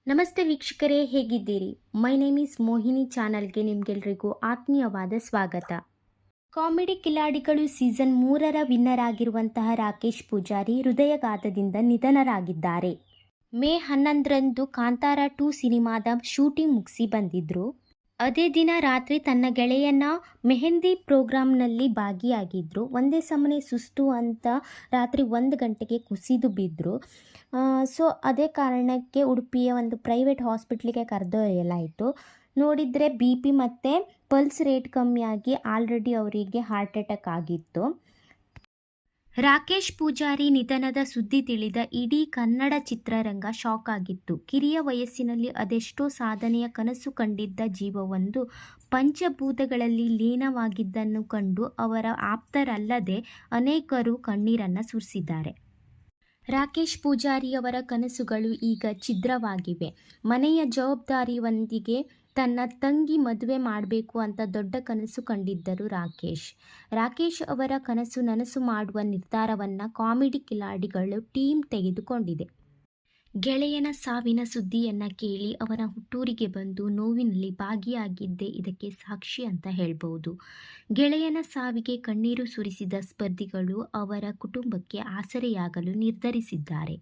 ನಮಸ್ತೆ ವೀಕ್ಷಕರೇ, ಹೇಗಿದ್ದೀರಿ? ಮೈ ನೇಮ್ ಈಸ್ ಮೋಹಿನಿ ಚಾನಲ್ಗೆ ನಿಮಗೆಲ್ರಿಗೂ ಆತ್ಮೀಯವಾದ ಸ್ವಾಗತ. ಕಾಮಿಡಿ ಕಿಲಾಡಿಗಳು ಸೀಸನ್ 3ರ ವಿನ್ನರ್ ಆಗಿರುವಂತಹ ರಾಕೇಶ್ ಪೂಜಾರಿ ಹೃದಯಘಾತದಿಂದ ನಿಧನರಾಗಿದ್ದಾರೆ. ಮೇ 11ರಂದು ಕಾಂತಾರ 2 ಸಿನಿಮಾದ ಶೂಟಿಂಗ್ ಮುಗಿಸಿ ಬಂದಿದ್ರು. ಅದೇ ದಿನ ರಾತ್ರಿ ತನ್ನ ಗೆಳೆಯನ ಮೆಹಂದಿ ಪ್ರೋಗ್ರಾಂನಲ್ಲಿ ಭಾಗಿಯಾಗಿದ್ದರು. ಒಂದೇ ಸಮನೆ ಸುಸ್ತು ಅಂತ ರಾತ್ರಿ 1 ಗಂಟೆಗೆ ಕುಸಿದು ಬಿದ್ದರು. ಸೊ ಅದೇ ಕಾರಣಕ್ಕೆ ಉಡುಪಿಯ ಒಂದು ಪ್ರೈವೇಟ್ ಹಾಸ್ಪಿಟ್ಲಿಗೆ ಕರೆದೊಯ್ಯಲಾಯಿತು. ನೋಡಿದರೆ BP ಮತ್ತು ಪಲ್ಸ್ ರೇಟ್ ಕಮ್ಮಿಯಾಗಿ ಆಲ್ರೆಡಿ ಅವರಿಗೆ ಹಾರ್ಟ್ ಅಟ್ಯಾಕ್ ಆಗಿತ್ತು. ರಾಕೇಶ್ ಪೂಜಾರಿ ನಿಧನದ ಸುದ್ದಿ ತಿಳಿದ ಇಡೀ ಕನ್ನಡ ಚಿತ್ರರಂಗ ಶಾಕ್ ಆಗಿತ್ತು. ಕಿರಿಯ ವಯಸ್ಸಿನಲ್ಲಿ ಅದೆಷ್ಟೋ ಸಾಧನೆಯ ಕನಸು ಕಂಡಿದ್ದ ಜೀವವೊಂದು ಪಂಚಭೂತಗಳಲ್ಲಿ ಲೀನವಾಗಿದ್ದನ್ನು ಕಂಡು ಅವರ ಆಪ್ತರಲ್ಲದೆ ಅನೇಕರು ಕಣ್ಣೀರನ್ನು ಸುರಿಸಿದ್ದಾರೆ. ರಾಕೇಶ್ ಪೂಜಾರಿಯವರ ಕನಸುಗಳು ಈಗ ಛಿದ್ರವಾಗಿವೆ. ಮನೆಯ ಜವಾಬ್ದಾರಿಯೊಂದಿಗೆ ತನ್ನ ತಂಗಿ ಮದುವೆ ಮಾಡಬೇಕು ಅಂತ ದೊಡ್ಡ ಕನಸು ಕಂಡಿದ್ದರು ರಾಕೇಶ್ ಅವರ ಕನಸು ನನಸು ಮಾಡುವ ನಿರ್ಧಾರವನ್ನು ಕಾಮಿಡಿ ಕಿಲಾಡಿಗಳು ಟೀಮ್ ತೆಗೆದುಕೊಂಡಿದೆ. ಗೆಳೆಯನ ಸಾವಿನ ಸುದ್ದಿಯನ್ನು ಕೇಳಿ ಅವನ ಹುಟ್ಟೂರಿಗೆ ಬಂದು ನೋವಿನಲ್ಲಿ ಭಾಗಿಯಾಗಿದ್ದೇ ಇದಕ್ಕೆ ಸಾಕ್ಷಿ ಅಂತ ಹೇಳ್ಬೋದು. ಗೆಳೆಯನ ಸಾವಿಗೆ ಕಣ್ಣೀರು ಸುರಿಸಿದ ಸ್ಪರ್ಧಿಗಳು ಅವರ ಕುಟುಂಬಕ್ಕೆ ಆಸರೆಯಾಗಲು ನಿರ್ಧರಿಸಿದ್ದಾರೆ.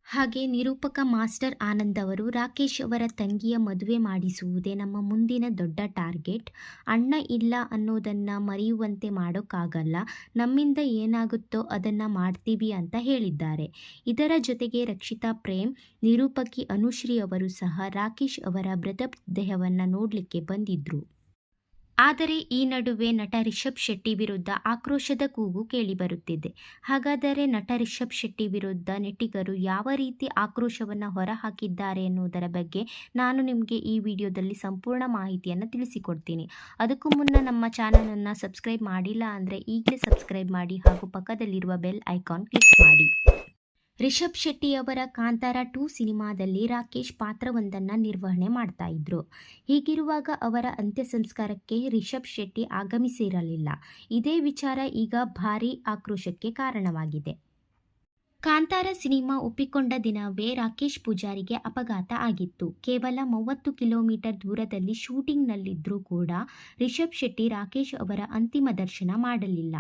ಹಾಗೆ ನಿರೂಪಕ ಮಾಸ್ಟರ್ ಆನಂದ್ ಅವರು, ರಾಕೇಶ್ ಅವರ ತಂಗಿಯ ಮದುವೆ ಮಾಡಿಸುವುದೇ ನಮ್ಮ ಮುಂದಿನ ದೊಡ್ಡ ಟಾರ್ಗೆಟ್. ಅಣ್ಣ ಇಲ್ಲ ಅನ್ನೋದನ್ನು ಮರೆಯುವಂತೆ ಮಾಡೋಕ್ಕಾಗಲ್ಲ. ನಮ್ಮಿಂದ ಏನಾಗುತ್ತೋ ಅದನ್ನು ಮಾಡ್ತೀವಿ ಅಂತ ಹೇಳಿದ್ದಾರೆ. ಇದರ ಜೊತೆಗೆ ರಕ್ಷಿತಾ ಪ್ರೇಮ್, ನಿರೂಪಕಿ ಅನುಶ್ರೀ ಅವರು ಸಹ ರಾಕೇಶ್ ಅವರ ಮೃತದೇಹವನ್ನು ನೋಡಲಿಕ್ಕೆ ಬಂದಿದ್ದರು. ಆದರೆ ಈ ನಡುವೆ ನಟ ರಿಷಬ್ ಶೆಟ್ಟಿ ವಿರುದ್ಧ ಆಕ್ರೋಶದ ಕೂಗು ಕೇಳಿಬರುತ್ತಿದೆ. ಹಾಗಾದರೆ ನಟ ರಿಷಬ್ ಶೆಟ್ಟಿ ವಿರುದ್ಧ ನೆಟ್ಟಿಗರು ಯಾವ ರೀತಿ ಆಕ್ರೋಶವನ್ನು ಹೊರಹಾಕಿದ್ದಾರೆ ಎನ್ನುವುದರ ಬಗ್ಗೆ ನಾನು ನಿಮಗೆ ಈ ವಿಡಿಯೋದಲ್ಲಿ ಸಂಪೂರ್ಣ ಮಾಹಿತಿಯನ್ನು ತಿಳಿಸಿಕೊಡ್ತೀನಿ. ಅದಕ್ಕೂ ಮುನ್ನ ನಮ್ಮ ಚಾನಲನ್ನು ಸಬ್ಸ್ಕ್ರೈಬ್ ಮಾಡಿಲ್ಲ ಅಂದರೆ ಈಗಲೇ ಸಬ್ಸ್ಕ್ರೈಬ್ ಮಾಡಿ ಹಾಗೂ ಪಕ್ಕದಲ್ಲಿರುವ ಬೆಲ್ ಐಕಾನ್ ಕ್ಲಿಕ್ ಮಾಡಿ. ರಿಷಬ್ ಶೆಟ್ಟಿಯವರ ಕಾಂತಾರ 2 ಸಿನಿಮಾದಲ್ಲಿ ರಾಕೇಶ್ ಪಾತ್ರವೊಂದನ್ನು ನಿರ್ವಹಣೆ ಮಾಡ್ತಾ ಇದ್ರು. ಹೀಗಿರುವಾಗ ಅವರ ಅಂತ್ಯ ಸಂಸ್ಕಾರಕ್ಕೆ ರಿಷಬ್ ಶೆಟ್ಟಿ ಆಗಮಿಸಿರಲಿಲ್ಲ. ಇದೇ ವಿಚಾರ ಈಗ ಭಾರೀ ಆಕ್ರೋಶಕ್ಕೆ ಕಾರಣವಾಗಿದೆ. ಕಾಂತಾರ ಸಿನಿಮಾ ಒಪ್ಪಿಕೊಂಡ ದಿನವೇ ರಾಕೇಶ್ ಪೂಜಾರಿಗೆ ಅಪಘಾತ ಆಗಿತ್ತು. ಕೇವಲ 30 ಕಿಲೋಮೀಟರ್ ದೂರದಲ್ಲಿ ಶೂಟಿಂಗ್ನಲ್ಲಿದ್ದರೂ ಕೂಡ ರಿಷಬ್ ಶೆಟ್ಟಿ ರಾಕೇಶ್ ಅವರ ಅಂತಿಮ ದರ್ಶನ ಮಾಡಲಿಲ್ಲ.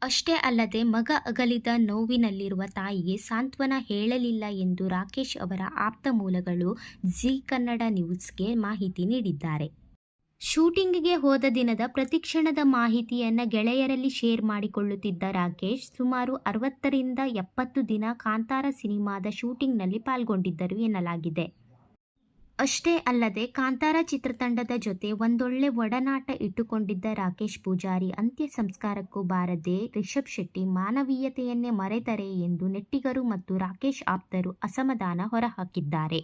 ಅಷ್ಟೇ ಅಲ್ಲದೆ ಮಗ ಅಗಲಿದ ನೋವಿನಲ್ಲಿರುವ ತಾಯಿಗೆ ಸಾಂತ್ವನ ಹೇಳಲಿಲ್ಲ ಎಂದು ರಾಕೇಶ್ ಅವರ ಆಪ್ತ ಮೂಲಗಳು ಜಿ ಕನ್ನಡ ನ್ಯೂಸ್ಗೆ ಮಾಹಿತಿ ನೀಡಿದ್ದಾರೆ. ಶೂಟಿಂಗಿಗೆ ಹೋದ ದಿನದ ಪ್ರತಿಕ್ಷಣದ ಮಾಹಿತಿಯನ್ನು ಗೆಳೆಯರಲ್ಲಿ ಶೇರ್ ಮಾಡಿಕೊಳ್ಳುತ್ತಿದ್ದ ರಾಕೇಶ್ ಸುಮಾರು 60ರಿಂದ 70 ದಿನ ಕಾಂತಾರ ಸಿನಿಮಾದ ಶೂಟಿಂಗ್ನಲ್ಲಿ ಪಾಲ್ಗೊಂಡಿದ್ದರು ಎನ್ನಲಾಗಿದೆ. ಅಷ್ಟೇ ಅಲ್ಲದೆ ಕಾಂತಾರ ಚಿತ್ರತಂಡದ ಜೊತೆ ಒಂದೊಳ್ಳೆ ಒಡನಾಟ ಇಟ್ಟುಕೊಂಡಿದ್ದ ರಾಕೇಶ್ ಪೂಜಾರಿ ಅಂತ್ಯ ಸಂಸ್ಕಾರಕ್ಕೂ ಬಾರದೆ ರಿಷಬ್ ಶೆಟ್ಟಿ ಮಾನವೀಯತೆಯನ್ನೇ ಮರೆತರೆ ಎಂದು ನೆಟ್ಟಿಗರು ಮತ್ತು ರಾಕೇಶ್ ಆಪ್ತರು ಅಸಮಾಧಾನ ಹೊರಹಾಕಿದ್ದಾರೆ.